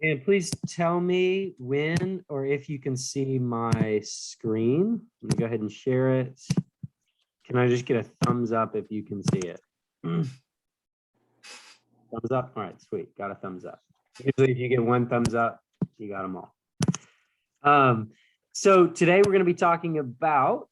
And please tell me when or if you can see my screen. I'm gonna go ahead and share it. Can I just get a thumbs up if you can see it? Thumbs up? All right, sweet, got a thumbs up. Usually if you get one thumbs up, you got them all. So today we're going to be talking about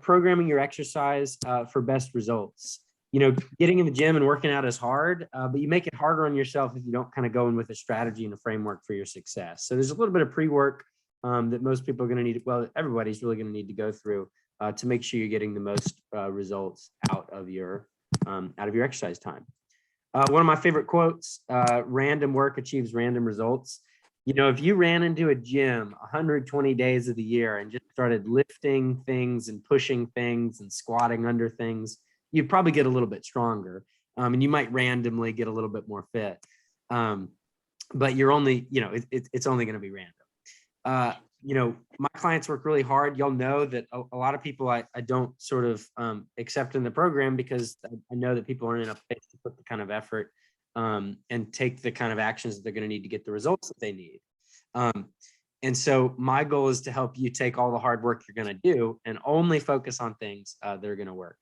programming your exercise for best results. You know, getting in the gym and working out is hard, but you make it harder on yourself if you don't kind of go in with a strategy and a framework for your success. So there's a little bit of pre-work that most people are going to need. Well, everybody's really going to need to go through to make sure you're getting the most results out of your exercise time. One of my favorite quotes: "Random work achieves random results." You know, if you ran into a gym 120 days of the year and just started lifting things and pushing things and squatting under things, you'd probably get a little bit stronger. And you might randomly get a little bit more fit. But you're only, you know, it's only going to be random. You know, my clients work really hard. You'll know that a lot of people I don't sort of accept in the program because I know that people aren't in a place to put the kind of effort and take the kind of actions that they're going to need to get the results that they need. And so my goal is to help you take all the hard work you're going to do and only focus on things that are going to work.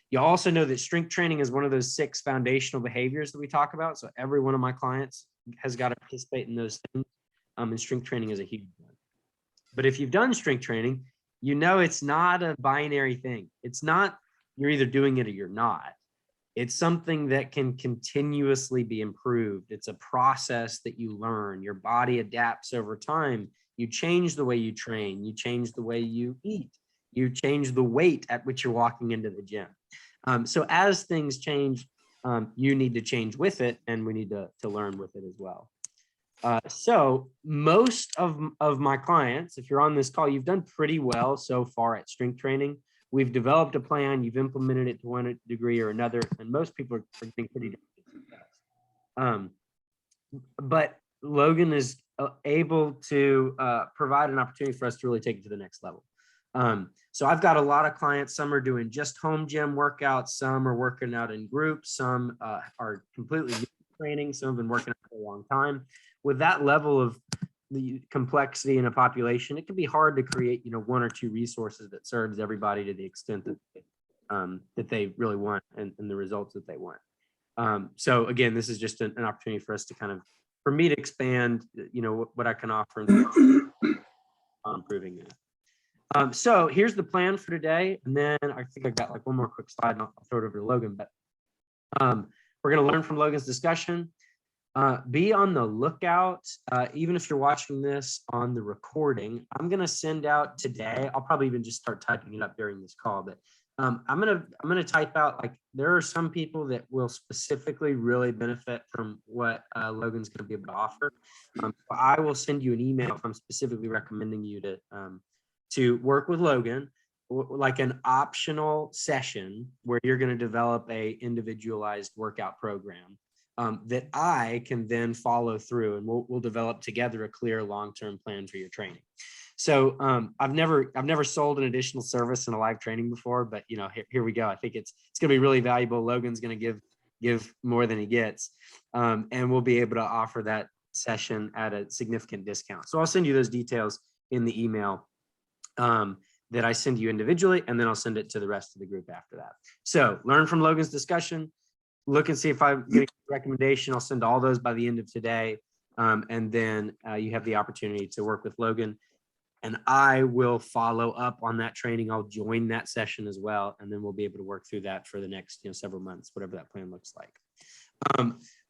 You also know that strength training is one of those 6 foundational behaviors that we talk about. So every one of my clients has got to participate in those things. And strength training is a huge one. But if you've done strength training, you know it's not a binary thing. It's not you're either doing it or you're not. It's something that can continuously be improved. It's a process that you learn. Your body adapts over time. You change the way you train. You change the way you eat. You change the weight at which you're walking into the gym. So as things change, you need to change with it, and we need to learn with it as well. So most of my clients, if you're on this call, you've done pretty well so far at strength training. We've developed a plan, you've implemented it to one degree or another, and most people are getting pretty success. But Logan is able to provide an opportunity for us to really take it to the next level. So I've got a lot of clients. Some are doing just home gym workouts, some are working out in groups, some are completely new training, some have been working out for a long time. With that level of the complexity in a population, it can be hard to create, you know, 1 or 2 resources that serves everybody to the extent that that they really want and the results that they want. So again, this is just an opportunity for us to kind of, for me to expand, you know, what I can offer and improving that. So here's the plan for today, and then I think I got like one more quick slide, and I'll throw it over to Logan. But we're going to learn from Logan's discussion. Be on the lookout, even if you're watching this on the recording. I'm going to send out today. I'll probably even just start typing it up during this call. But I'm gonna type out, like, there are some people that will specifically really benefit from what Logan's going to be able to offer. I will send you an email if I'm specifically recommending you to work with Logan, like an optional session where you're going to develop a individualized workout program that I can then follow through, and we'll develop together a clear long-term plan for your training. So I've never sold an additional service in a live training before, but you know, here we go. I think it's going to be really valuable. Logan's going to give more than he gets, and we'll be able to offer that session at a significant discount. So I'll send you those details in the email that I send you individually, and then I'll send it to the rest of the group after that. So learn from Logan's discussion. Look and see if I'm getting a recommendation. I'll send all those by the end of today. And then you have the opportunity to work with Logan, and I will follow up on that training. I'll join that session as well. And then we'll be able to work through that for the next, you know, several months, whatever that plan looks like.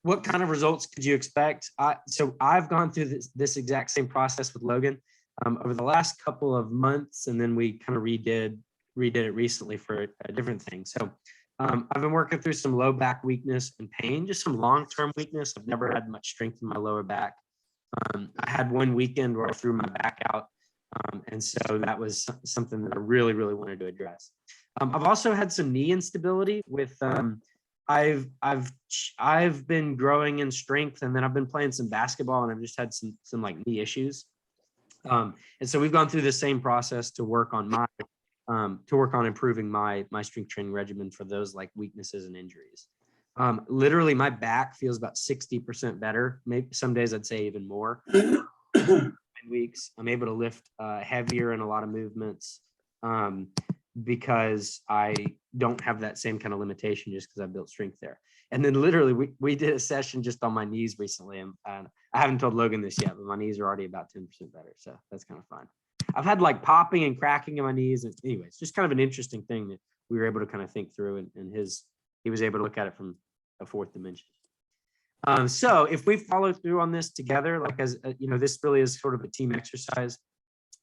What kind of results could you expect? So I've gone through this exact same process with Logan over the last couple of months. And then we kind of redid it recently for a different thing. So I've been working through some low back weakness and pain, just some long-term weakness. I've never had much strength in my lower back. I had one weekend where I threw my back out. And so that was something that I really, really wanted to address. I've also had some knee instability with, I've been growing in strength, and then I've been playing some basketball, and I've just had some like knee issues. And so we've gone through the same process to work on improving my strength training regimen for those like weaknesses and injuries. Literally my back feels about 60% better. Maybe some days I'd say even more. Weeks, I'm able to lift heavier in a lot of movements because I don't have that same kind of limitation just because I built strength there. And then literally we did a session just on my knees recently, and I haven't told Logan this yet, but my knees are already about 10% better. So that's kind of fun. I've had like popping and cracking in my knees. And anyways, just kind of an interesting thing that we were able to kind of think through, and he was able to look at it from a fourth dimension. So if we follow through on this together, like as you know, this really is sort of a team exercise.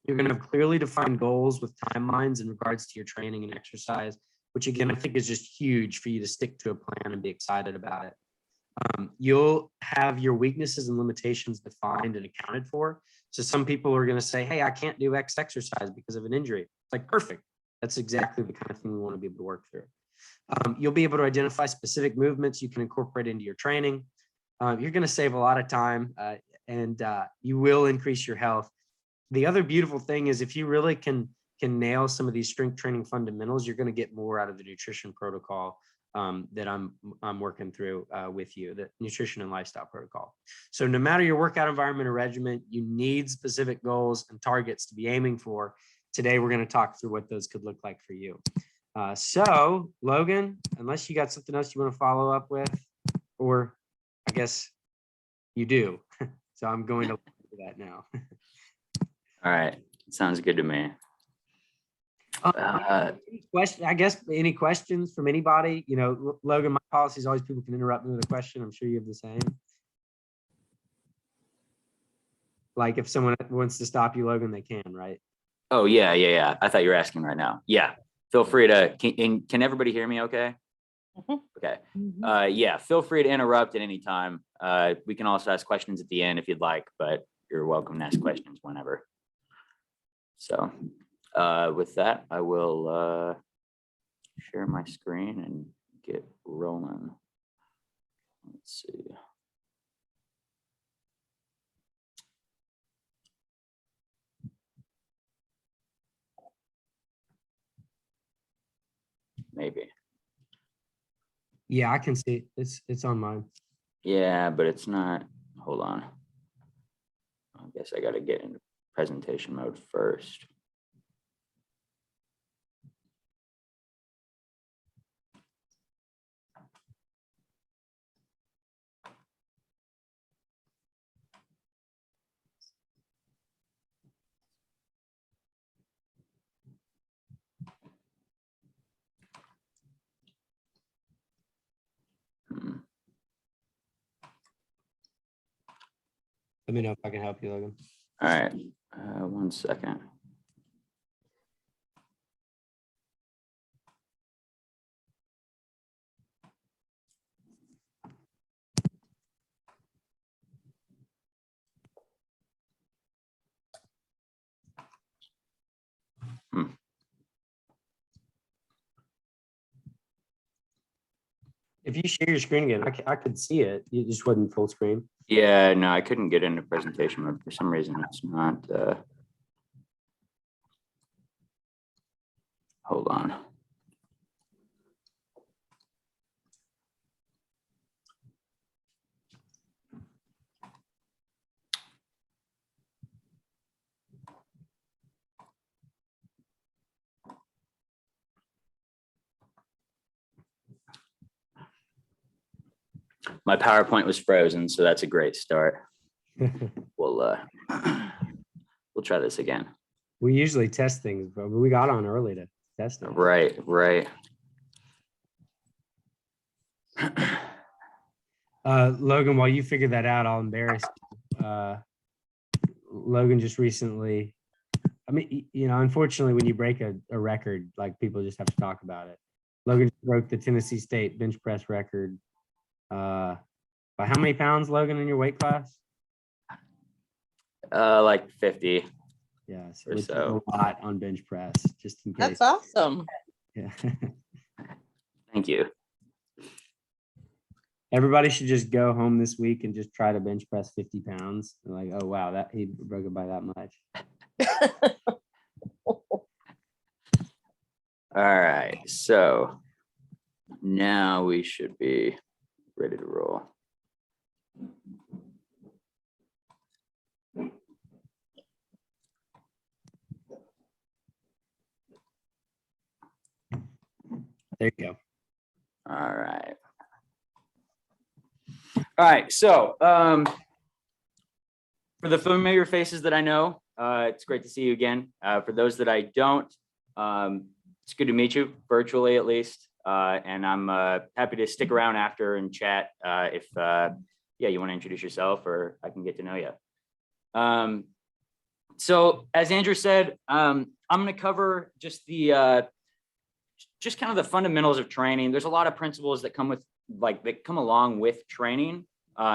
You're going to have clearly defined goals with timelines in regards to your training and exercise, which again, I think is just huge for you to stick to a plan and be excited about it. You'll have your weaknesses and limitations defined and accounted for. So some people are going to say, hey, I can't do X exercise because of an injury. It's like, perfect. That's exactly the kind of thing we want to be able to work through. You'll be able to identify specific movements you can incorporate into your training. You're going to save a lot of time and you will increase your health. The other beautiful thing is if you really can nail some of these strength training fundamentals, you're going to get more out of the nutrition protocol that I'm working through with you, the nutrition and lifestyle protocol. So no matter your workout environment or regimen, you need specific goals and targets to be aiming for. Today, we're going to talk through what those could look like for you. So Logan, unless you got something else you want to follow up with, or I guess you do. So I'm going to look for that now. All right. Sounds good to me. Any questions from anybody? You know, Logan, my policy is always people can interrupt me with a question. I'm sure you have the same. Like if someone wants to stop you, Logan, they can, right? Oh, yeah. I thought you were asking right now. Yeah. Feel free to, can everybody hear me okay? Mm-hmm. Okay. Yeah, feel free to interrupt at any time. We can also ask questions at the end if you'd like, but you're welcome to ask questions whenever. So with that, I will share my screen and get rolling. Let's see. Maybe. Yeah, I can see it. It's on mine. Yeah, but it's not. Hold on. I guess I got to get into presentation mode first. Let me know if I can help you, Logan. All right. 1 second. If you share your screen again, I could see it. It just wasn't full screen. Yeah, no, I couldn't get into presentation mode for some reason. It's not. Hold on. My PowerPoint was frozen, so that's a great start. We'll try this again. We usually test things, but we got on early to test it. Right. Logan, while you figure that out, I'll embarrass you. Logan just recently, I mean, you know, unfortunately, when you break a record, like people just have to talk about it. Logan broke the Tennessee State bench press record. By how many pounds, Logan, in your weight class? Like 50. Yeah, so a lot on bench press, just in case. That's awesome. Yeah. Thank you. Everybody should just go home this week and just try to bench press 50 pounds. Like, oh wow, that he broke it by that much. All right, so now we should be ready to roll. There you go. All right. All right. So for the familiar faces that I know, it's great to see you again. For those that I don't, it's good to meet you virtually at least. And I'm happy to stick around after and chat if you want to introduce yourself or I can get to know you. So as Andrew said, I'm going to cover just the just kind of the fundamentals of training. There's a lot of principles that come along with training,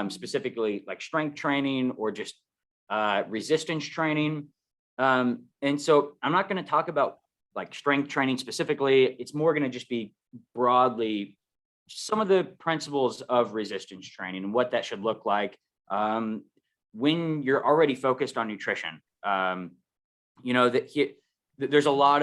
specifically like strength training or just resistance training. And so I'm not going to talk about like strength training specifically. It's more going to just be broadly some of the principles of resistance training and what that should look like when you're already focused on nutrition. There's a lot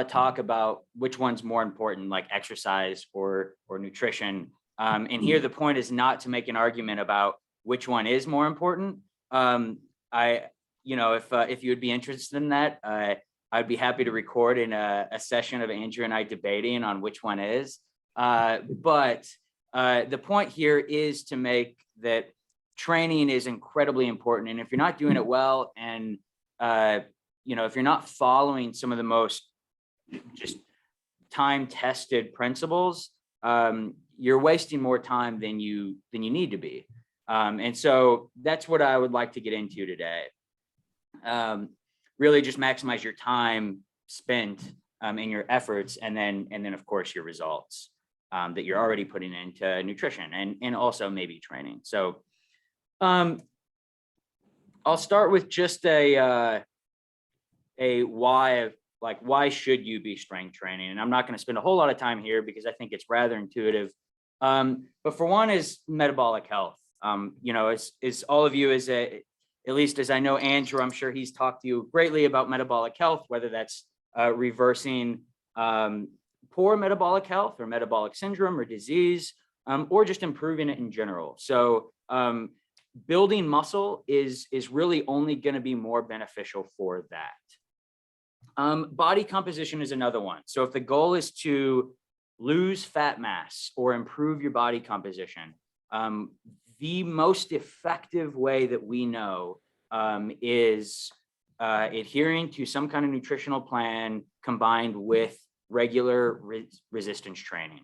of talk about which one's more important, like exercise or nutrition. And here the point is not to make an argument about which one is more important. If you would be interested in that, I'd be happy to record in a session of Andrew and I debating on which one is. But the point here is to make that training is incredibly important. And if you're not doing it well, and if you're not following some of the most just time-tested principles, you're wasting more time than you need to be. And so that's what I would like to get into today. Really just maximize your time spent in your efforts, and then of course your results that you're already putting into nutrition and also maybe training. So I'll start with just a why should you be strength training? And I'm not going to spend a whole lot of time here because I think it's rather intuitive. But for one is metabolic health. As all of you, at least as I know Andrew, I'm sure he's talked to you greatly about metabolic health, whether that's reversing poor metabolic health or metabolic syndrome or disease, or just improving it in general. So building muscle is really only going to be more beneficial for that. Body composition is another one. So if the goal is to lose fat mass or improve your body composition, the most effective way that we know is adhering to some kind of nutritional plan combined with regular resistance training.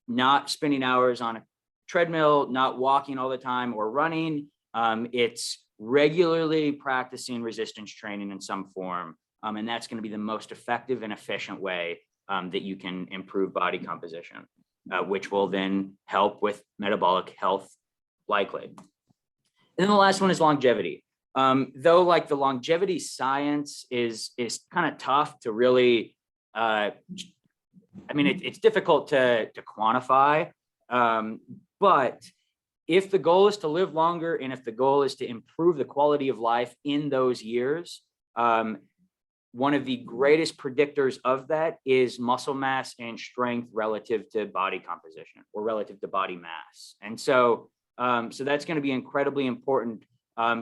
Not spending hours on a treadmill, not walking all the time or running. It's regularly practicing resistance training in some form. And that's going to be the most effective and efficient way that you can improve body composition, which will then help with metabolic health likely. And then the last one is longevity. Though like the longevity science is kind of tough to really, it's difficult to quantify, but if the goal is to live longer and if the goal is to improve the quality of life in those years, one of the greatest predictors of that is muscle mass and strength relative to body composition or relative to body mass. And so that's going to be incredibly important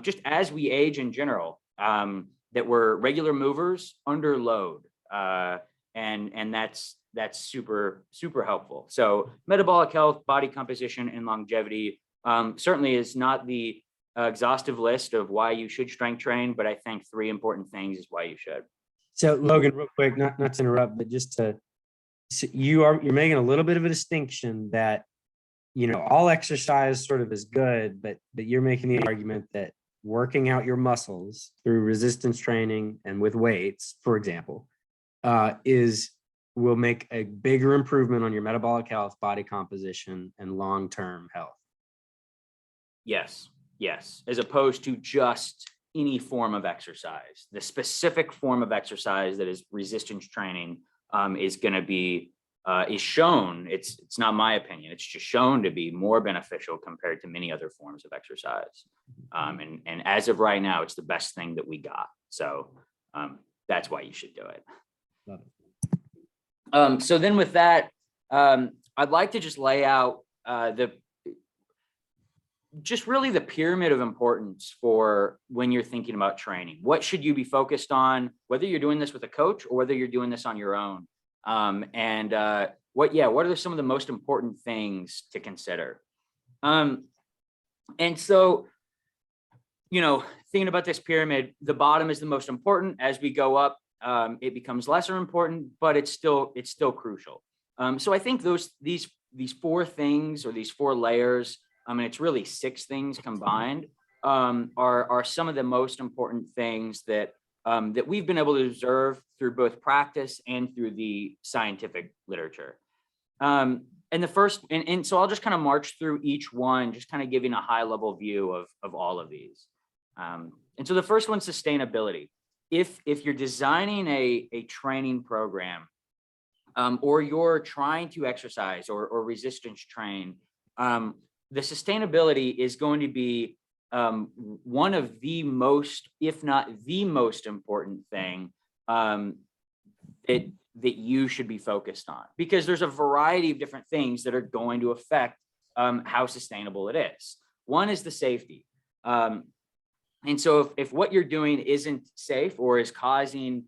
just as we age in general, that we're regular movers under load. And that's super, super helpful. So metabolic health, body composition, and longevity certainly is not the exhaustive list of why you should strength train, but I think 3 important things is why you should. So Logan, real quick, not to interrupt, but just so you're making a little bit of a distinction that, all exercise sort of is good, but you're making the argument that working out your muscles through resistance training and with weights, for example, will make a bigger improvement on your metabolic health, body composition, and long-term health. Yes. As opposed to just any form of exercise. The specific form of exercise that is resistance training is going to be is shown. It's not my opinion. It's just shown to be more beneficial compared to many other forms of exercise. And as of right now, it's the best thing that we got. So that's why you should do it. Love it. So then with that, I'd like to just lay out really the pyramid of importance for when you're thinking about training. What should you be focused on, whether you're doing this with a coach or whether you're doing this on your own? What are some of the most important things to consider? And so, thinking about this pyramid, the bottom is the most important. As we go up, it becomes lesser important, but it's still crucial. So I think these four things, or these four layers, and it's really six things combined, are some of the most important things that we've been able to observe through both practice and through the scientific literature. And the first, and so I'll just kind of march through each one, just kind of giving a high level view of all of these. And so the first one's sustainability. If you're designing a training program, or you're trying to exercise or resistance train, the sustainability is going to be one of the most, if not the most important thing that you should be focused on, because there's a variety of different things that are going to affect how sustainable it is. One is the safety. And so if what you're doing isn't safe or is causing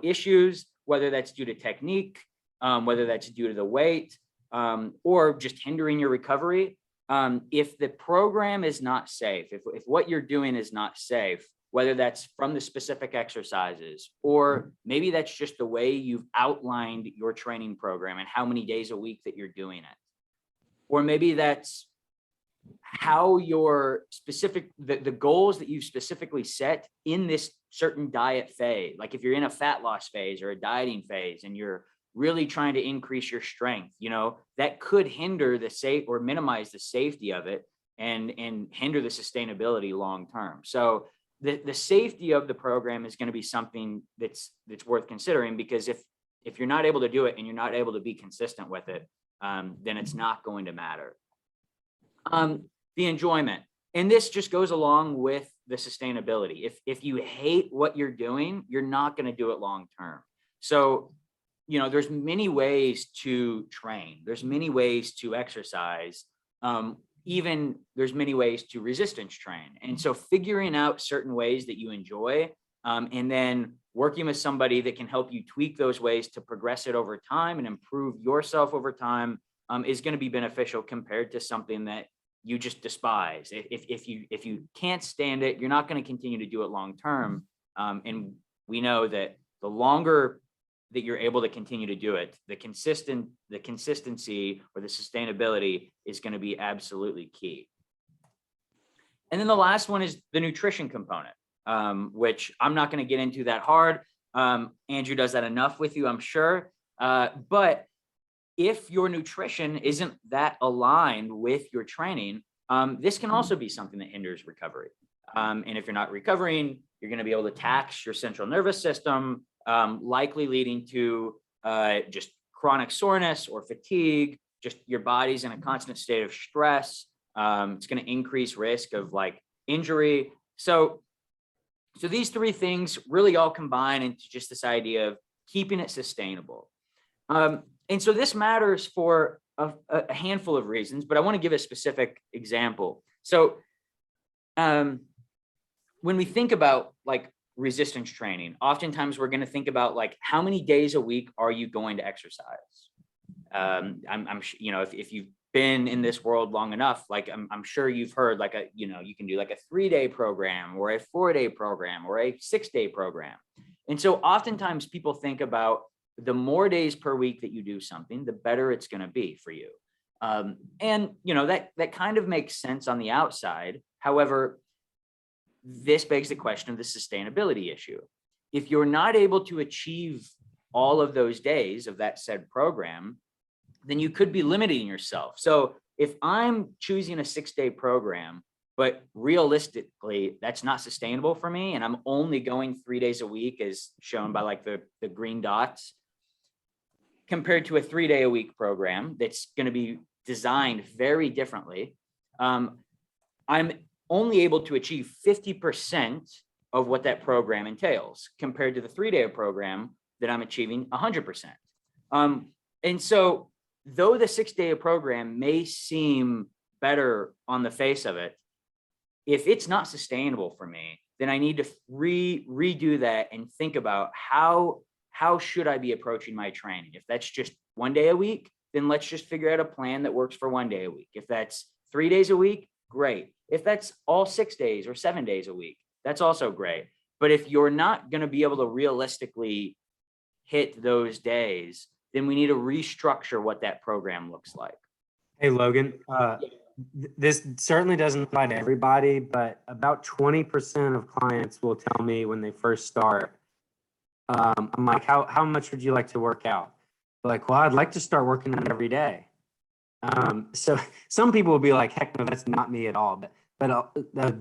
issues, whether that's due to technique, whether that's due to the weight, or just hindering your recovery, if the program is not safe, if what you're doing is not safe, whether that's from the specific exercises, or maybe that's just the way you've outlined your training program and how many days a week that you're doing it, or maybe that's how your the goals that you've specifically set in this certain diet phase. Like if you're in a fat loss phase or a dieting phase and you're really trying to increase your strength, that could hinder the safe or minimize the safety of it and hinder the sustainability long term. So the safety of the program is going to be something that's worth considering, because if you're not able to do it and you're not able to be consistent with it, then it's not going to matter. The enjoyment, and this just goes along with the sustainability. If you hate what you're doing, you're not going to do it long term. So, there's many ways to train. There's many ways to exercise. Even there's many ways to resistance train. And so figuring out certain ways that you enjoy, and then working with somebody that can help you tweak those ways to progress it over time and improve yourself over time, is going to be beneficial compared to something that you just despise. If you can't stand it, you're not going to continue to do it long term. And we know that the longer that you're able to continue to do it, the consistency or the sustainability is going to be absolutely key. And then the last one is the nutrition component, which I'm not going to get into that hard. Andrew does that enough with you, I'm sure. But if your nutrition isn't that aligned with your training, this can also be something that hinders recovery. And if you're not recovering, you're going to be able to tax your central nervous system, likely leading to just chronic soreness or fatigue. Just your body's in a constant state of stress. It's going to increase risk of injury. So these three things really all combine into just this idea of keeping it sustainable. And so this matters for a handful of reasons, but I want to give a specific example. So when we think about resistance training, oftentimes we're going to think about how many days a week are you going to exercise? If you've been in this world long enough, I'm sure you've heard you can do a 3-day program or a 4-day program or a 6-day program. And so oftentimes people think about the more days per week that you do something, the better it's going to be for you. And that kind of makes sense on the outside. However, this begs the question of the sustainability issue. If you're not able to achieve all of those days of that said program, then you could be limiting yourself. So if I'm choosing a 6-day program, but realistically, that's not sustainable for me, and I'm only going 3 days a week as shown by the green dots, compared to a 3-day-a-week program that's going to be designed very differently, I'm only able to achieve 50% of what that program entails compared to the 3-day program that I'm achieving 100%. And so though the 6-day program may seem better on the face of it, if it's not sustainable for me, then I need to redo that and think about how should I be approaching my training. If that's just 1 day a week, then let's just figure out a plan that works for 1 day a week. If that's 3 days a week, great. If that's all 6 days or 7 days a week, that's also great. But if you're not going to be able to realistically hit those days, then we need to restructure what that program looks like. Hey, Logan, this certainly doesn't apply to everybody, but about 20% of clients will tell me when they first start, I'm like, how much would you like to work out? They're like, well, I'd like to start working out every day. So some people will be like, heck no, that's not me at all. But a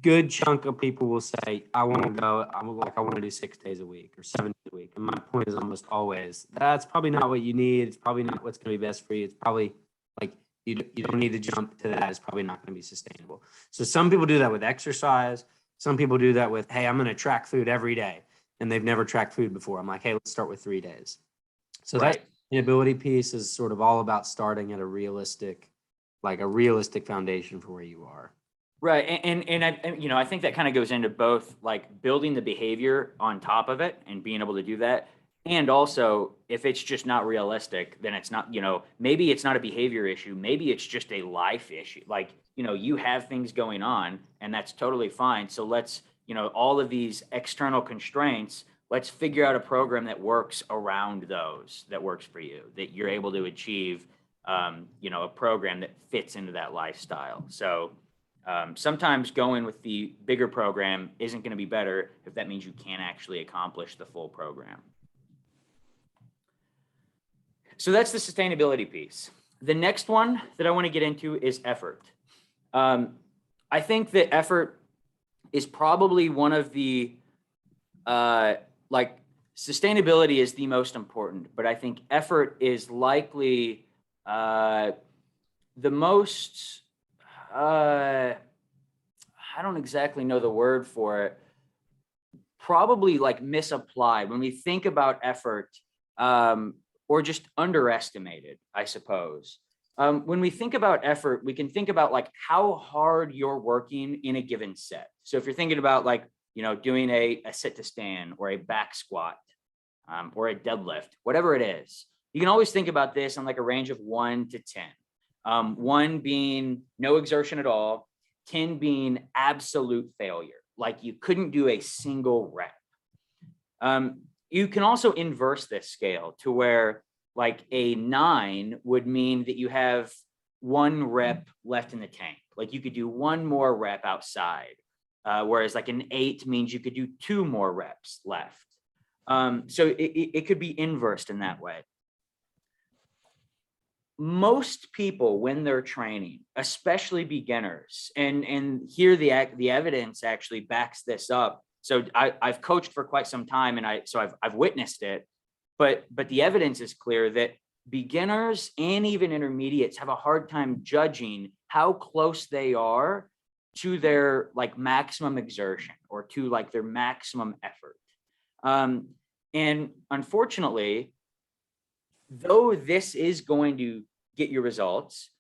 good chunk of people will say, I want to go, I want to do 6 days a week or 7 days a week. And my point is almost always, that's probably not what you need. It's probably not what's going to be best for you. It's probably like, you don't need to jump to that. It's probably not going to be sustainable. So some people do that with exercise. Some people do that with, hey, I'm going to track food every day. And they've never tracked food before. I'm like, hey, let's start with 3 days. So Right. that sustainability piece is sort of all about starting at a realistic foundation for where you are. Right. And I think that kind of goes into both like building the behavior on top of it and being able to do that. And also, if it's just not realistic, then it's not, maybe it's not a behavior issue. Maybe it's just a life issue. Like, you have things going on and that's totally fine. So let's, all of these external constraints, let's figure out a program that works around those, that works for you, that you're able to achieve, a program that fits into that lifestyle. So sometimes going with the bigger program isn't going to be better if that means you can't actually accomplish the full program. So that's the sustainability piece. The next one that I want to get into is effort. I think that effort is probably one of the, sustainability is the most important, but I think effort is likely the most, I don't exactly know the word for it, probably like misapplied when we think about effort, or just underestimated, I suppose. When we think about effort, we can think about like how hard you're working in a given set. So if you're thinking about like, doing a sit to stand or a back squat, or a deadlift, whatever it is, you can always think about this on like a range of 1 to 10. 1 being no exertion at all, 10 being absolute failure, like you couldn't do a single rep. You can also inverse this scale to where like a 9 would mean that you have 1 rep left in the tank. Like you could do 1 more rep outside, whereas like an 8 means you could do 2 more reps left. So it could be inversed in that way. Most people, when they're training, especially beginners, and here the evidence actually backs this up. So I've coached for quite some time, and I've witnessed it, but the evidence is clear that beginners and even intermediates have a hard time judging how close they are to their like maximum exertion or to like their maximum effort. And unfortunately, though this is going to get you results,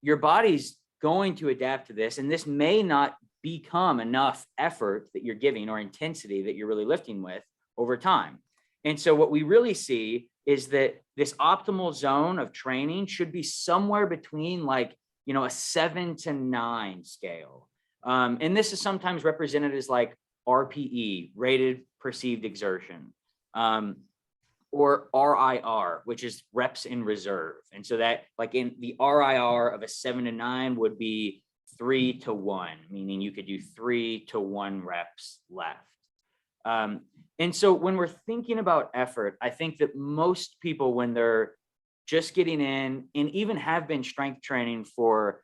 your body's going to adapt to this, and this may not become enough effort that you're giving or intensity that you're really lifting with over time. And so what we really see is that this optimal zone of training should be somewhere between like, a 7 to 9 scale. And this is sometimes represented as like RPE, rated perceived exertion, or RIR, which is reps in reserve. And so that like in the RIR of a 7 to 9 would be 3 to 1, meaning you could do 3 to 1 reps left. And so when we're thinking about effort, I think that most people, when they're just getting in and even have been strength training for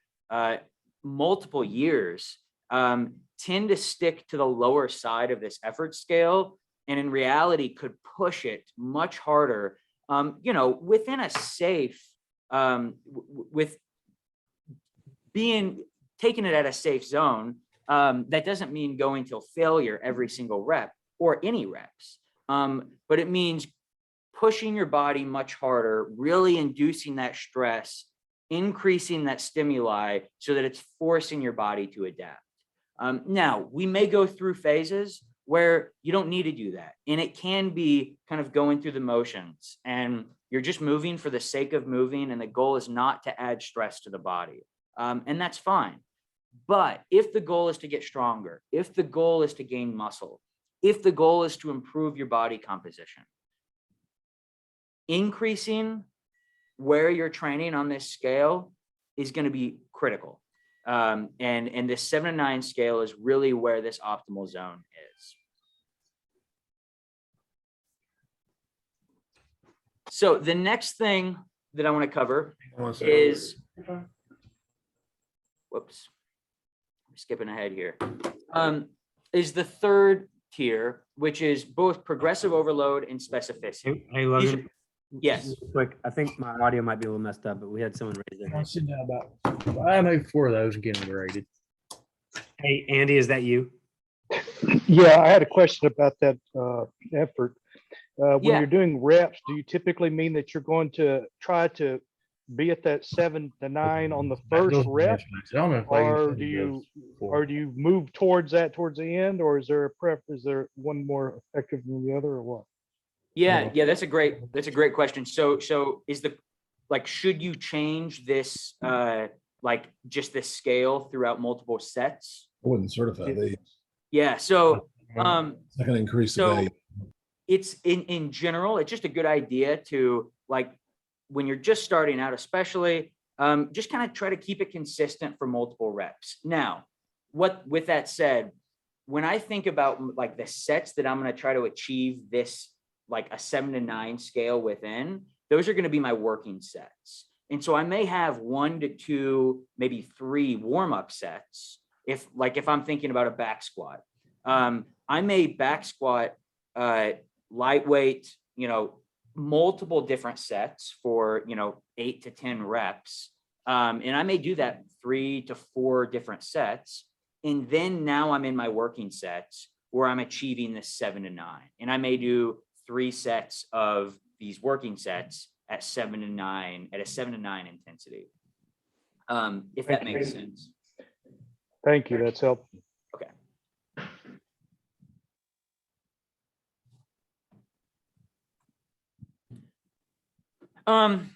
multiple years, tend to stick to the lower side of this effort scale, and in reality could push it much harder, within a safe, with being taking it at a safe zone. That doesn't mean going till failure every single rep or any reps, but it means pushing your body much harder, really inducing that stress, increasing that stimuli so that it's forcing your body to adapt. Now, we may go through phases where you don't need to do that. And it can be kind of going through the motions and you're just moving for the sake of moving. And the goal is not to add stress to the body. And that's fine. But if the goal is to get stronger, if the goal is to gain muscle, if the goal is to improve your body composition, increasing where you're training on this scale is going to be critical. And this 7 to 9 scale is really where this optimal zone is. So the next thing that I want to cover is, whoops, I'm skipping ahead here, is the third tier, which is both progressive overload and specificity. Hey, Logan. Yes. Quick, I think my audio might be a little messed up, but we had someone raise their hand. I know 4 of those and get them graded. Hey, Andy, is that you? Yeah, I had a question about that effort. When Yeah. you're doing reps, do you typically mean that you're going to try to be at that 7 to 9 on the first rep, or do you move towards that towards the end, or is there a is there one more effective than the other, or what? Yeah, that's a great question. So is should you change this just this scale throughout multiple sets? I wouldn't certify these. Yeah, so It's not going to increase the value. it's in general, it's just a good idea to, like, when you're just starting out, especially, just kind of try to keep it consistent for multiple reps. Now, with that said, when I think about like the sets that I'm going to try to achieve this, like a 7 to 9 scale within, those are going to be my working sets. And so I may have 1 to 2, maybe 3 warm-up sets. If I'm thinking about a back squat, I may back squat lightweight, multiple different sets for, 8 to 10 reps. And I may do that 3 to 4 different sets. And then now I'm in my working sets where I'm achieving this 7 to 9. And I may do 3 sets of these working sets at 7 to 9, at a 7 to 9 intensity. If that makes sense. Thank you. That's helpful. Okay.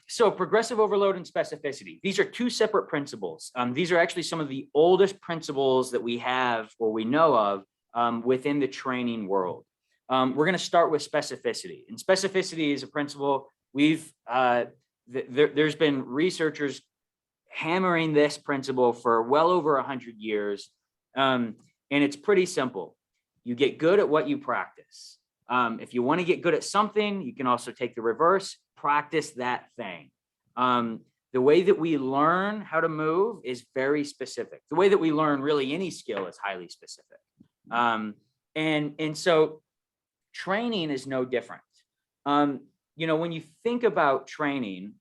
So progressive overload and specificity. These are 2 separate principles. These are actually some of the oldest principles that we have or we know of within the training world. We're going to start with specificity. And specificity is a principle there's been researchers hammering this principle for well over 100 years. And it's pretty simple. You get good at what you practice. If you want to get good at something, you can also take the reverse, practice that thing. The way that we learn how to move is very specific. The way that we learn really any skill is highly specific. And so training is no different. When you think about training,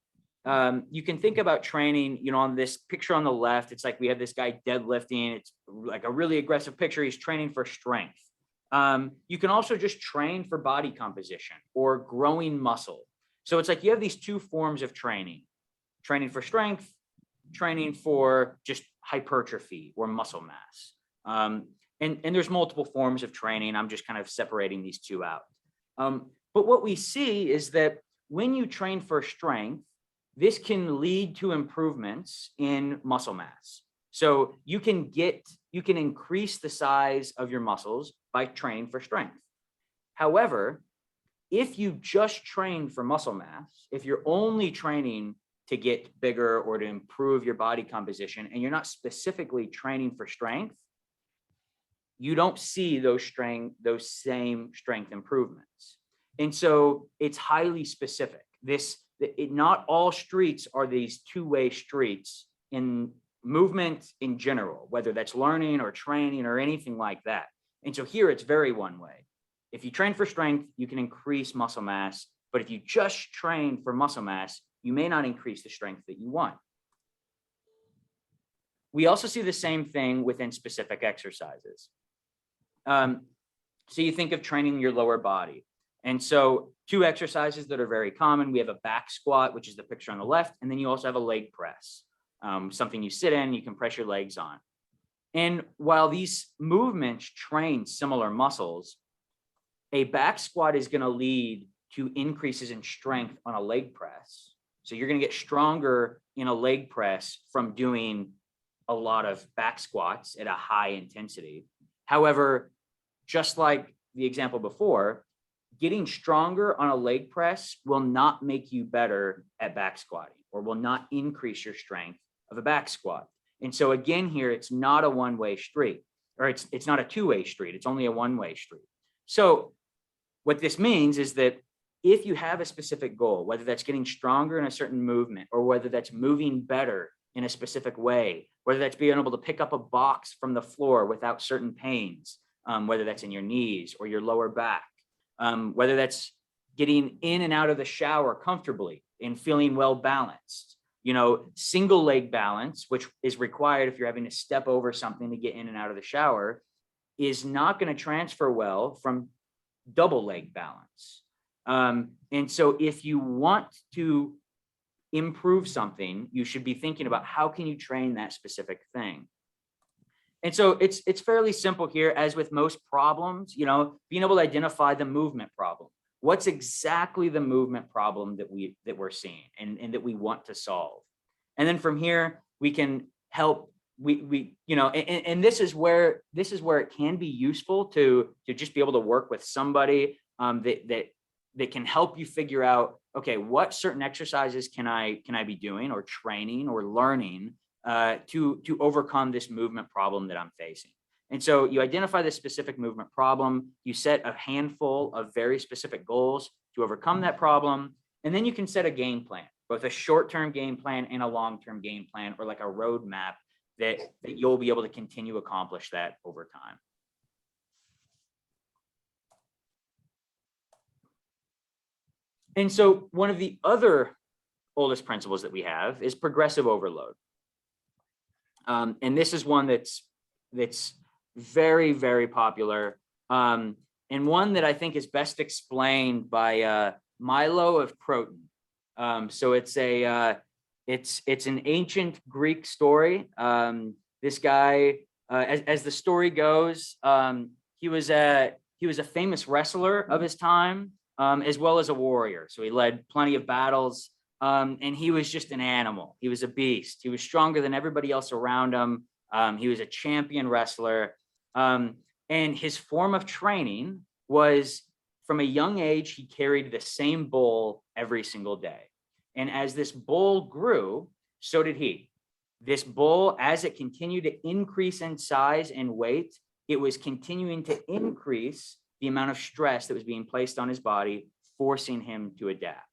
you can think about training, on this picture on the left, it's like we have this guy deadlifting. It's like a really aggressive picture. He's training for strength. You can also just train for body composition or growing muscle. So it's like you have these 2 forms of training for strength, training for just hypertrophy or muscle mass. And there's multiple forms of training. I'm just kind of separating these 2 out. But what we see is that when you train for strength, this can lead to improvements in muscle mass. So you can increase the size of your muscles by training for strength. However, if you just train for muscle mass, if you're only training to get bigger or to improve your body composition, and you're not specifically training for strength, you don't see those same strength improvements. And so it's highly specific. Not all streets are these 2-way streets in movement in general, whether that's learning or training or anything like that. And so here it's very one way. If you train for strength, you can increase muscle mass. But if you just train for muscle mass, you may not increase the strength that you want. We also see the same thing within specific exercises. So you think of training your lower body. And so 2 exercises that are very common, we have a back squat, which is the picture on the left, and then you also have a leg press, something you sit in, you can press your legs on. And while these movements train similar muscles, a back squat is going to lead to increases in strength on a leg press. So you're going to get stronger in a leg press from doing a lot of back squats at a high intensity. However, just like the example before, getting stronger on a leg press will not make you better at back squatting, or will not increase your strength of a back squat. And so again, here, it's not a one-way street, or it's not a two-way street. It's only a one-way street. So what this means is that if you have a specific goal, whether that's getting stronger in a certain movement, or whether that's moving better in a specific way, whether that's being able to pick up a box from the floor without certain pains, whether that's in your knees or your lower back, whether that's getting in and out of the shower comfortably and feeling well balanced, single leg balance, which is required if you're having to step over something to get in and out of the shower, is not going to transfer well from double leg balance. And so if you want to improve something, you should be thinking about how can you train that specific thing. And so it's fairly simple here, as with most problems, being able to identify the movement problem. What's exactly the movement problem that we're seeing and that we want to solve? And then from here, we can help, and this is where it can be useful to just be able to work with somebody that can help you figure out, okay, what certain exercises can I be doing or training or learning to overcome this movement problem that I'm facing. And so you identify the specific movement problem, you set a handful of very specific goals to overcome that problem, and then you can set a game plan, both a short-term game plan and a long-term game plan, or like a roadmap that you'll be able to continue to accomplish that over time. And so one of the other oldest principles that we have is progressive overload. And this is one that's very, very popular, and one that I think is best explained by Milo of Croton. So it's an ancient Greek story. This guy, as the story goes, he was a famous wrestler of his time, as well as a warrior. So he led plenty of battles. And he was just an animal. He was a beast. He was stronger than everybody else around him. He was a champion wrestler. And his form of training was, from a young age, he carried the same bowl every single day. And as this bowl grew, so did he. This bowl, as it continued to increase in size and weight, it was continuing to increase the amount of stress that was being placed on his body, forcing him to adapt.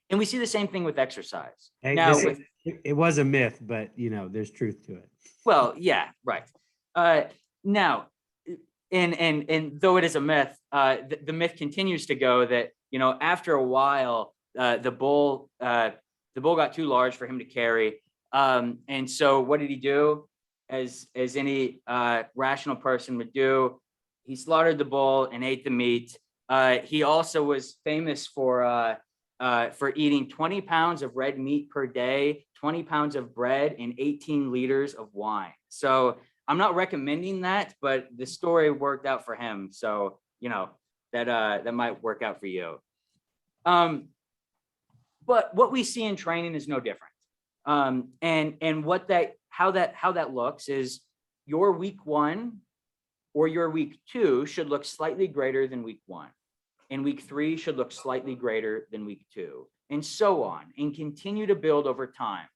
And we see the same thing with exercise. Hey, now, it was a myth, but there's truth to it. Well, yeah, right. Now, and though it is a myth, the myth continues to go that after a while, the bull got too large for him to carry, and so what did he do? As any rational person would do, he slaughtered the bull and ate the meat. He also was famous for eating 20 pounds of red meat per day, 20 pounds of bread, and 18 liters of wine. So I'm not recommending that, but the story worked out for him. So, that might work out for you. But what we see in training is no different. And how that looks is your week 1 or your week 2 should look slightly greater than week 1. And week 3 should look slightly greater than week 2, and so on, and continue to build over time.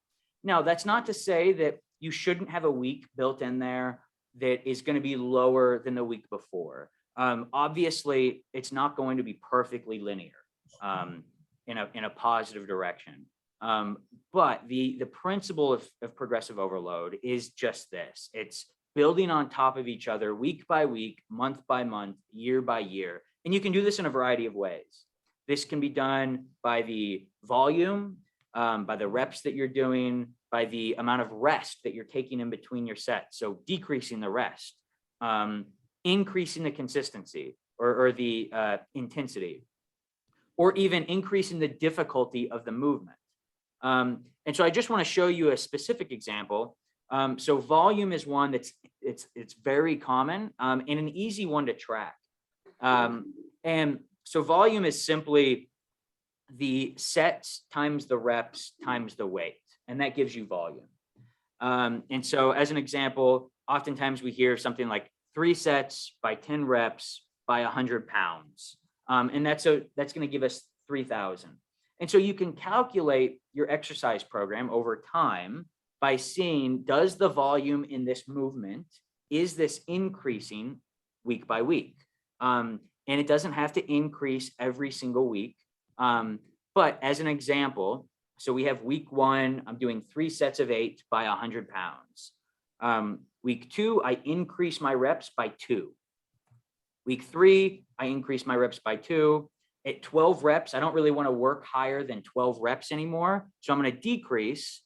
Now, that's not to say that you shouldn't have a week built in there that is going to be lower than the week before. Obviously, it's not going to be perfectly linear in a positive direction. But the principle of progressive overload is just this. It's building on top of each other week by week, month by month, year by year. And you can do this in a variety of ways. This can be done by the volume, by the reps that you're doing, by the amount of rest that you're taking in between your sets. So decreasing the rest, increasing the consistency. or the intensity, or even increasing the difficulty of the movement. And so I just want to show you a specific example. So volume is one that's it's very common and an easy one to track. And so volume is simply the sets times the reps times the weight, and that gives you volume. And so as an example, oftentimes we hear something like 3 sets by 10 reps by 100 pounds. And that's going to give us 3,000. And so you can calculate your exercise program over time by seeing, does the volume in this movement, is this increasing week by week? And it doesn't have to increase every single week. But as an example, so we have week 1, I'm doing 3 sets of 8 by 100 pounds. Week 2, I increase my reps by 2. Week 3, I increase my reps by 2. At 12 reps, I don't really want to work higher than 12 reps anymore. So I'm going to decrease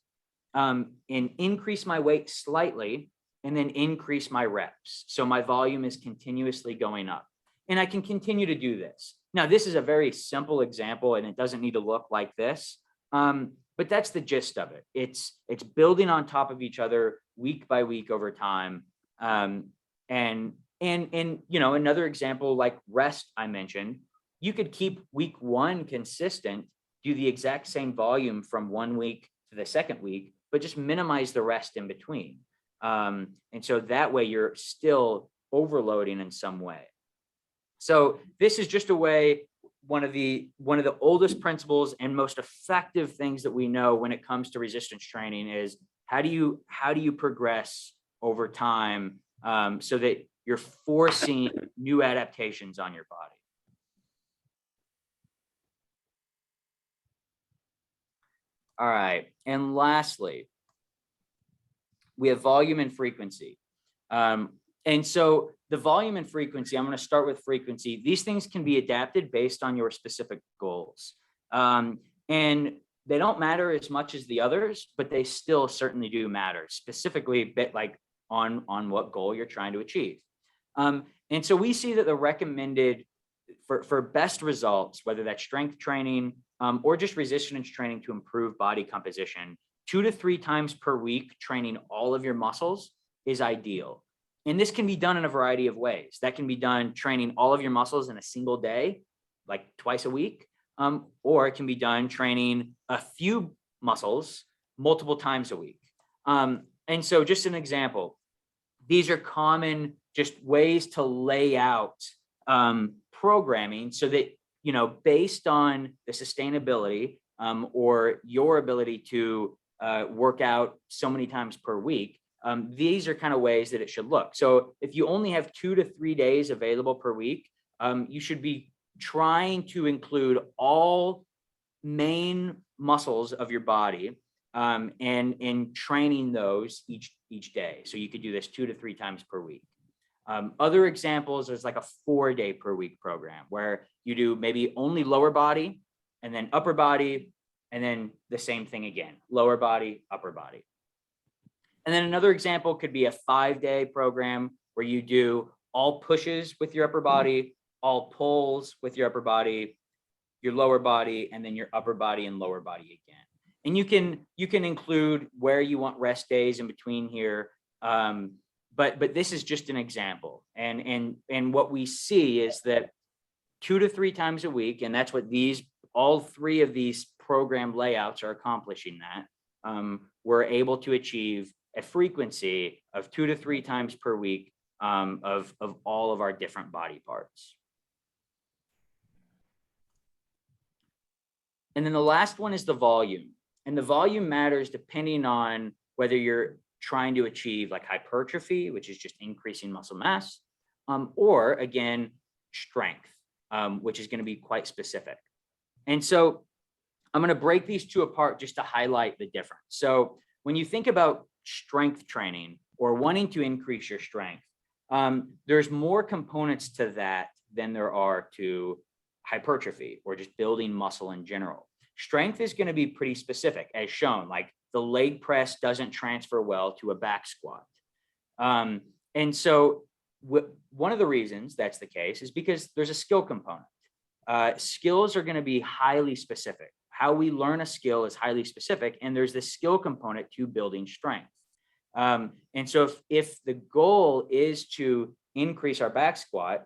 and increase my weight slightly and then increase my reps. So my volume is continuously going up. And I can continue to do this. Now, this is a very simple example and it doesn't need to look like this. But that's the gist of it. It's building on top of each other week by week over time. And you know, another example like rest I mentioned, you could keep week 1 consistent, do the exact same volume from 1 week to the second week, but just minimize the rest in between. And so that way you're still overloading in some way. So this is just a way, one of the oldest principles and most effective things that we know when it comes to resistance training is how do you progress over time so that you're forcing new adaptations on your body. All right, and lastly, we have volume and frequency. And so the volume and frequency, I'm going to start with frequency. These things can be adapted based on your specific goals. And they don't matter as much as the others, but they still certainly do matter, specifically bit like on what goal you're trying to achieve. And so we see that the recommended for best results, whether that's strength training or just resistance training to improve body composition, 2 to 3 times per week, training all of your muscles is ideal. And this can be done in a variety of ways. That can be done training all of your muscles in a single day, like twice a week, or it can be done training a few muscles multiple times a week. And so just an example, these are common just ways to lay out programming so that, you know, based on the sustainability or your ability to work out so many times per week, these are kind of ways that it should look. So if you only have 2 to 3 days available per week, you should be trying to include all main muscles of your body and training those each day. So you could do this 2 to 3 times per week. Other examples, there's like a 4-day per week program where you do maybe only lower body and then upper body, and then the same thing again, lower body, upper body. And then another example could be a 5-day program where you do all pushes with your upper body, all pulls with your upper body, your lower body, and then your upper body and lower body again. And you can include where you want rest days in between here. But this is just an example. And what we see is that 2 to 3 times a week, and that's what all 3 of these program layouts are accomplishing that, we're able to achieve a frequency of 2 to 3 times per week of all of our different body parts. And then the last one is the volume. And the volume matters depending on whether you're trying to achieve like hypertrophy, which is just increasing muscle mass, or again, strength, which is going to be quite specific. And so I'm going to break these 2 apart just to highlight the difference. So when you think about strength training or wanting to increase your strength, there's more components to that than there are to hypertrophy or just building muscle in general. Strength is going to be pretty specific, as shown, like the leg press doesn't transfer well to a back squat. And so one of the reasons that's the case is because there's a skill component. Skills are going to be highly specific. How we learn a skill is highly specific, and there's this skill component to building strength. And so if the goal is to increase our back squat,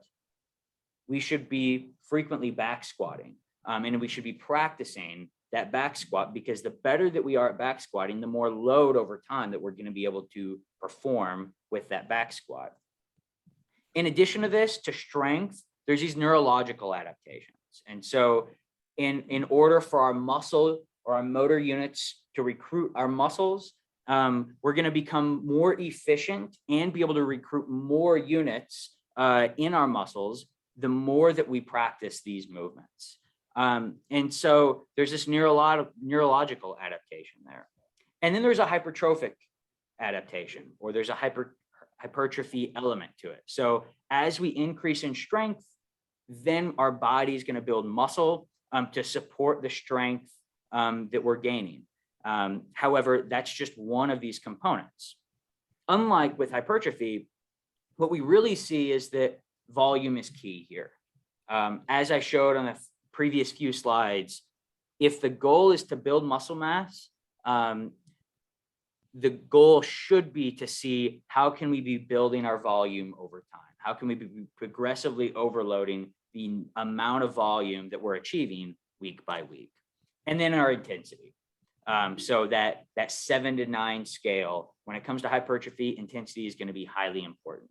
we should be frequently back squatting, and we should be practicing that back squat, because the better that we are at back squatting, the more load over time that we're going to be able to perform with that back squat. In addition to this, to strength, there's these neurological adaptations. And so in order for our muscle or our motor units to recruit our muscles, we're going to become more efficient and be able to recruit more units in our muscles the more that we practice these movements. And so there's this neurological adaptation there. And then there's a hypertrophic adaptation, or there's a hypertrophy element to it. So as we increase in strength, then our body is going to build muscle to support the strength that we're gaining. However, that's just one of these components. Unlike with hypertrophy, what we really see is that volume is key here. As I showed on the previous few slides, if the goal is to build muscle mass, the goal should be to see how can we be building our volume over time? How can we be progressively overloading the amount of volume that we're achieving week by week? And then our intensity. So that 7 to 9 scale, when it comes to hypertrophy, intensity is going to be highly important.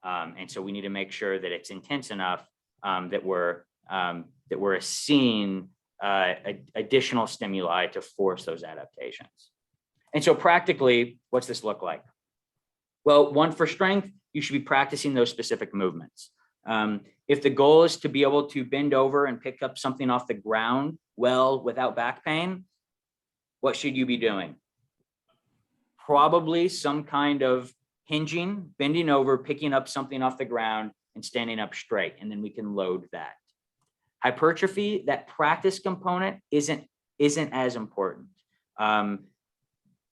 And so we need to make sure that it's intense enough that we're seeing additional stimuli to force those adaptations. And so practically, what's this look like? Well, one, for strength, you should be practicing those specific movements. If the goal is to be able to bend over and pick up something off the ground well without back pain, what should you be doing? Probably some kind of hinging, bending over, picking up something off the ground and standing up straight, and then we can load that. Hypertrophy, that practice component isn't as important.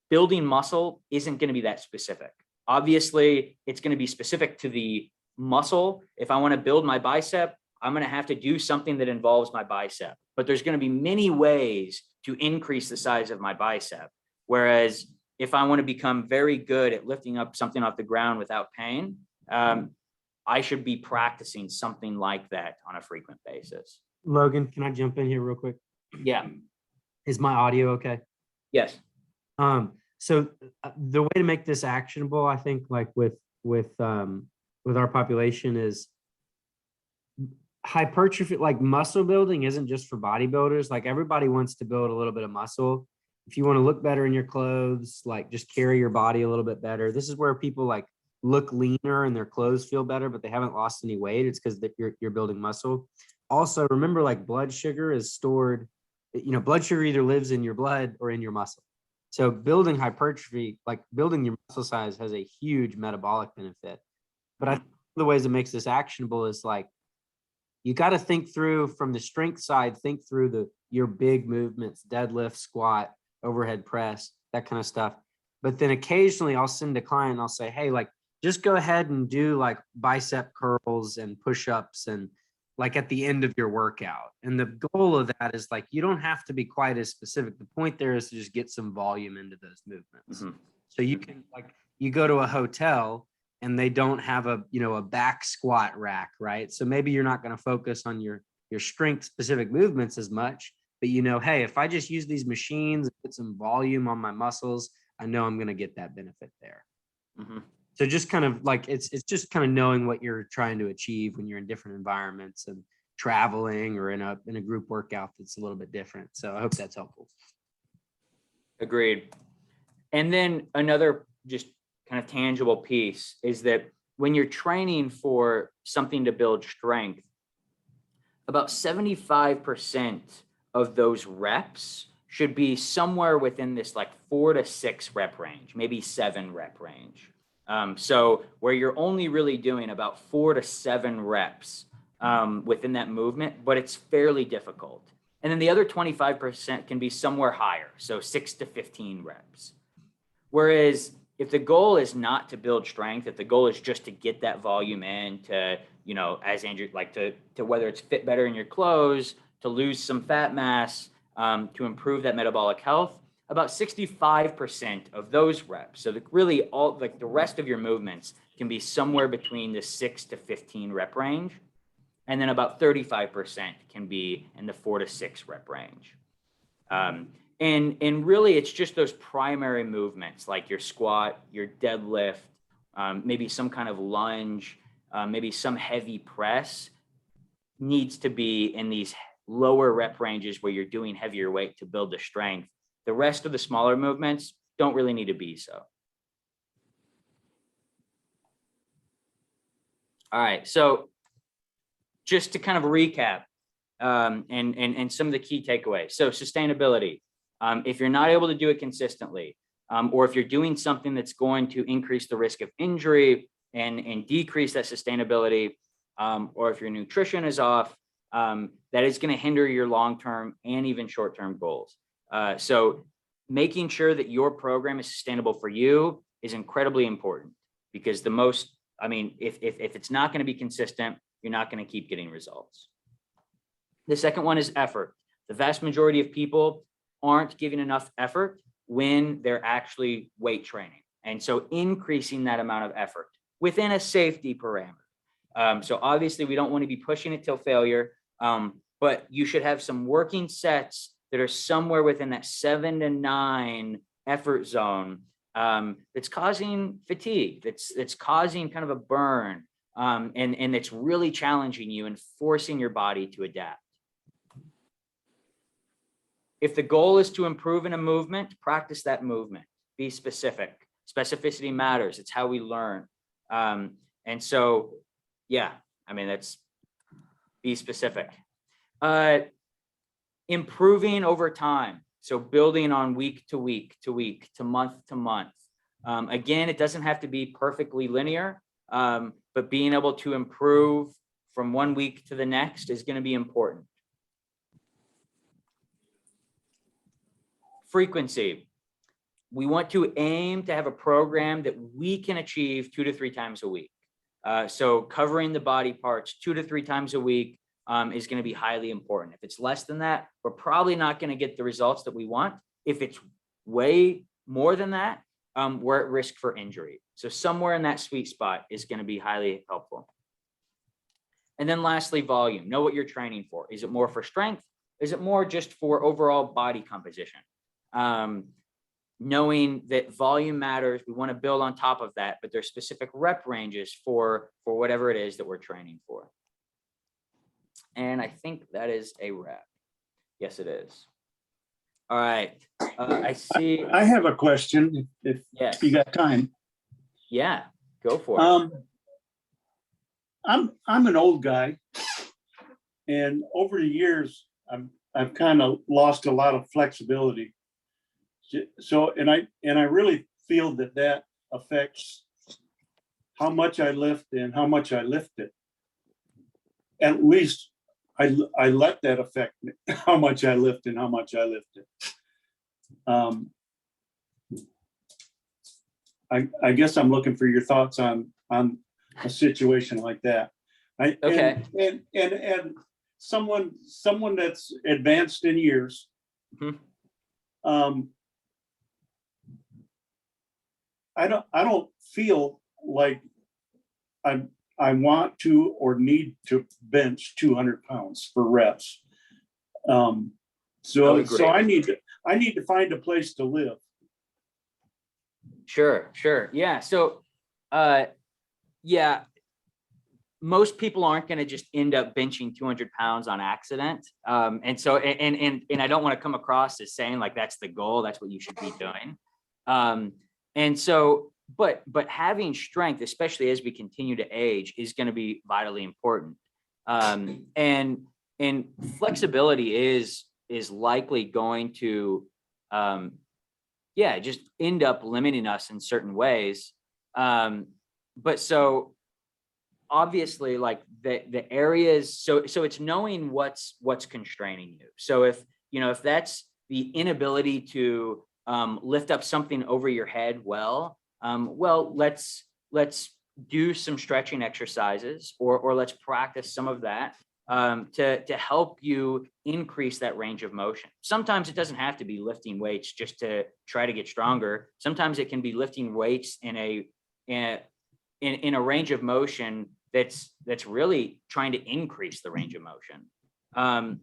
Building muscle isn't going to be that specific. Obviously, it's going to be specific to the muscle. If I want to build my bicep, I'm going to have to do something that involves my bicep. But there's going to be many ways to increase the size of my bicep. Whereas if I want to become very good at lifting up something off the ground without pain, I should be practicing something like that on a frequent basis. Logan, can I jump in here real quick? Yeah. Is my audio okay? Yes. So the way to make this actionable, I think, like with our population, is hypertrophy, like muscle building isn't just for bodybuilders. Like everybody wants to build a little bit of muscle. If you want to look better in your clothes, like just carry your body a little bit better. This is where people like look leaner and their clothes feel better, but they haven't lost any weight. It's because you're building muscle. Also, remember, like blood sugar is stored, blood sugar either lives in your blood or in your muscle. So building hypertrophy, like building your muscle size, has a huge metabolic benefit. But I think one of the ways it makes this actionable is like, you got to think through from the strength side, think through your big movements, deadlift, squat, overhead press, that kind of stuff. But then occasionally I'll send a client and I'll say, hey, like, just go ahead and do like bicep curls and push-ups and like at the end of your workout. And the goal of that is like, you don't have to be quite as specific. The point there is to just get some volume into those movements. Mm-hmm. So you can, like, you go to a hotel and they don't have a back squat rack, right? So maybe you're not going to focus on your strength specific movements as much, but hey, if I just use these machines and put some volume on my muscles, I know I'm going to get that benefit there. Mm-hmm. So just kind of like, it's just kind of knowing what you're trying to achieve when you're in different environments and traveling or in a group workout that's a little bit different. So I hope that's helpful. Agreed. And then another just kind of tangible piece is that when you're training for something to build strength, about 75% of those reps should be somewhere within this like 4 to 6 rep range, maybe 7 rep range. So where you're only really doing about 4 to 7 reps within that movement, but it's fairly difficult. And then the other 25% can be somewhere higher, so 6 to 15 reps. Whereas if the goal is not to build strength, if the goal is just to get that volume in to, you know, as Andrew, like to whether it's fit better in your clothes, to lose some fat mass, to improve that metabolic health, about 65% of those reps. So really all like the rest of your movements can be somewhere between the 6 to 15 rep range. And then about 35% can be in the 4 to 6 rep range. And really it's just those primary movements like your squat, your deadlift, maybe some kind of lunge, maybe some heavy press needs to be in these lower rep ranges where you're doing heavier weight to build the strength. The rest of the smaller movements don't really need to be so. All right, so just to kind of recap and some of the key takeaways. So sustainability, if you're not able to do it consistently, or if you're doing something that's going to increase the risk of injury and decrease that sustainability, or if your nutrition is off, that is going to hinder your long-term and even short-term goals. So making sure that your program is sustainable for you is incredibly important because if it's not going to be consistent, you're not going to keep getting results. The second one is effort. The vast majority of people aren't giving enough effort when they're actually weight training. And so increasing that amount of effort within a safety parameter. So obviously we don't want to be pushing it till failure, but you should have some working sets that are somewhere within that 7 to 9 effort zone that's causing fatigue, that's causing kind of a burn, and it's really challenging you and forcing your body to adapt. If the goal is to improve in a movement, practice that movement. Be specific. Specificity matters. It's how we learn. And so, yeah, I mean, that's be specific. Improving over time. So building on week to week to week to month to month. Again, it doesn't have to be perfectly linear, but being able to improve from one week to the next is going to be important. Frequency. We want to aim to have a program that we can achieve 2 to 3 times a week. So covering the body parts 2 to 3 times a week is going to be highly important. If it's less than that, we're probably not going to get the results that we want. If it's way more than that, we're at risk for injury. So somewhere in that sweet spot is going to be highly helpful. And then lastly, volume. Know what you're training for. Is it more for strength? Is it more just for overall body composition? Knowing that volume matters, we want to build on top of that, but there's specific rep ranges for whatever it is that we're training for. And I think that is a wrap. Yes, it is. All right. I see. I have a question if Yes. you got time. Yeah, go for it. I'm an old guy, and over the years, I've kind of lost a lot of flexibility. So, and I really feel that affects how much I lift and how much I lift it. At least I let that affect me, how much I lift and how much I lift it. I guess I'm looking for your thoughts on a situation like that. Okay. And someone that's advanced in years, I don't feel like I want to or need to bench 200 pounds for reps. So I need to find a place to live. Sure. Yeah. So, yeah, most people aren't going to just end up benching 200 pounds on accident. And so, and I don't want to come across as saying like, that's the goal. That's what you should be doing. And so, but having strength, especially as we continue to age, is going to be vitally important. And flexibility is likely going to, just end up limiting us in certain ways. But so obviously, like the areas, so it's knowing what's constraining you. So if that's the inability to lift up something over your head, well, well, let's do some stretching exercises, or let's practice some of that to help you increase that range of motion. Sometimes it doesn't have to be lifting weights just to try to get stronger. Sometimes it can be lifting weights in a range of motion that's really trying to increase the range of motion.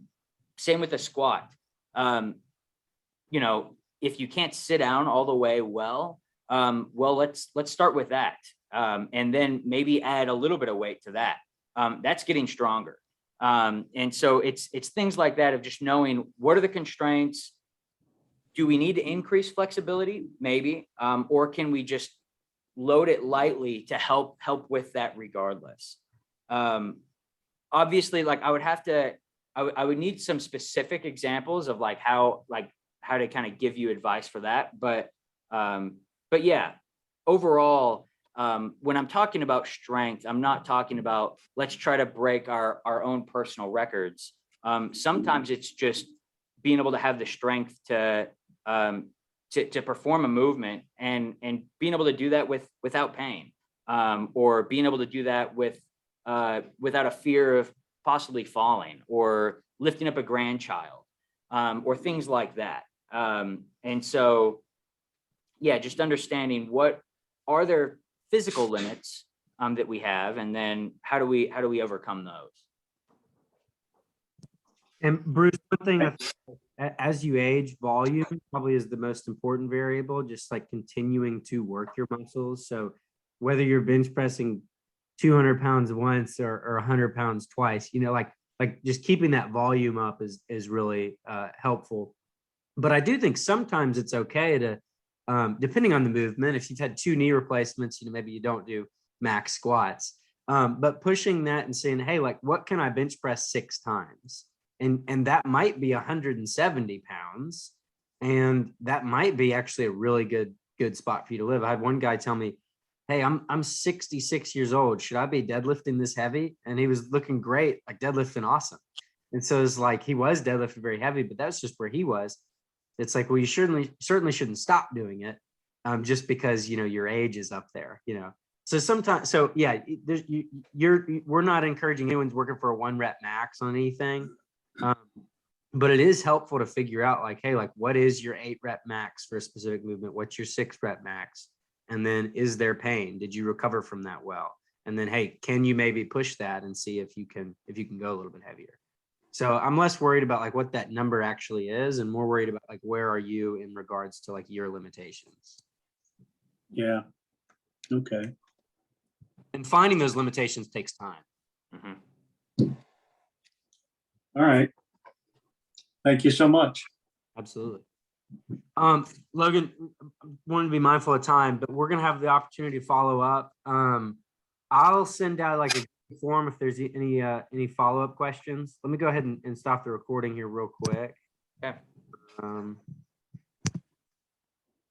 Same with a squat. You know, if you can't sit down all the way well, let's start with that. And then maybe add a little bit of weight to that. That's getting stronger. And so it's things like that of just knowing what are the constraints. Do we need to increase flexibility? Maybe, or can we just load it lightly to help with that regardless? Obviously, like I would need some specific examples of like how to kind of give you advice for that. But yeah, overall, when I'm talking about strength, I'm not talking about let's try to break our own personal records. Sometimes it's just being able to have the strength to perform a movement and being able to do that without pain, or being able to do that without a fear of possibly falling or lifting up a grandchild, or things like that. And so, yeah, just understanding what are there physical limits that we have, and then how do we overcome those? And Bruce, one thing, as you age, volume probably is the most important variable, just like continuing to work your muscles. So whether you're bench pressing 200 pounds once or 100 pounds twice, you know, like just keeping that volume up is really helpful. But I do think sometimes it's okay to, depending on the movement, if you've had 2 knee replacements, you know, maybe you don't do max squats, but pushing that and saying, hey, like, what can I bench press 6 times? And that might be 170 pounds. And that might be actually a really good spot for you to live. I had one guy tell me, hey, I'm 66 years old. Should I be deadlifting this heavy? And he was looking great, like deadlifting awesome. And so it's like, he was deadlifting very heavy, but that's just where he was. It's like, well, you certainly shouldn't stop doing it, just because, you know, your age is up there, you know. So sometimes, so yeah, we're not encouraging anyone's working for a 1 rep max on anything, but it is helpful to figure out like, hey, like, what is your 8 rep max for a specific movement? What's your 6 rep max? And then, is there pain? Did you recover from that well? And then, hey, can you maybe push that and see if you can go a little bit heavier? So I'm less worried about like what that number actually is, and more worried about like, where are you in regards to like your limitations? Yeah. Okay. And finding those limitations takes time. Mm-hmm. All right. Thank you so much. Absolutely. Logan, wanted to be mindful of time, but we're going to have the opportunity to follow up. I'll send out like a form if there's any follow-up questions. Let me go ahead and stop the recording here real quick. Okay.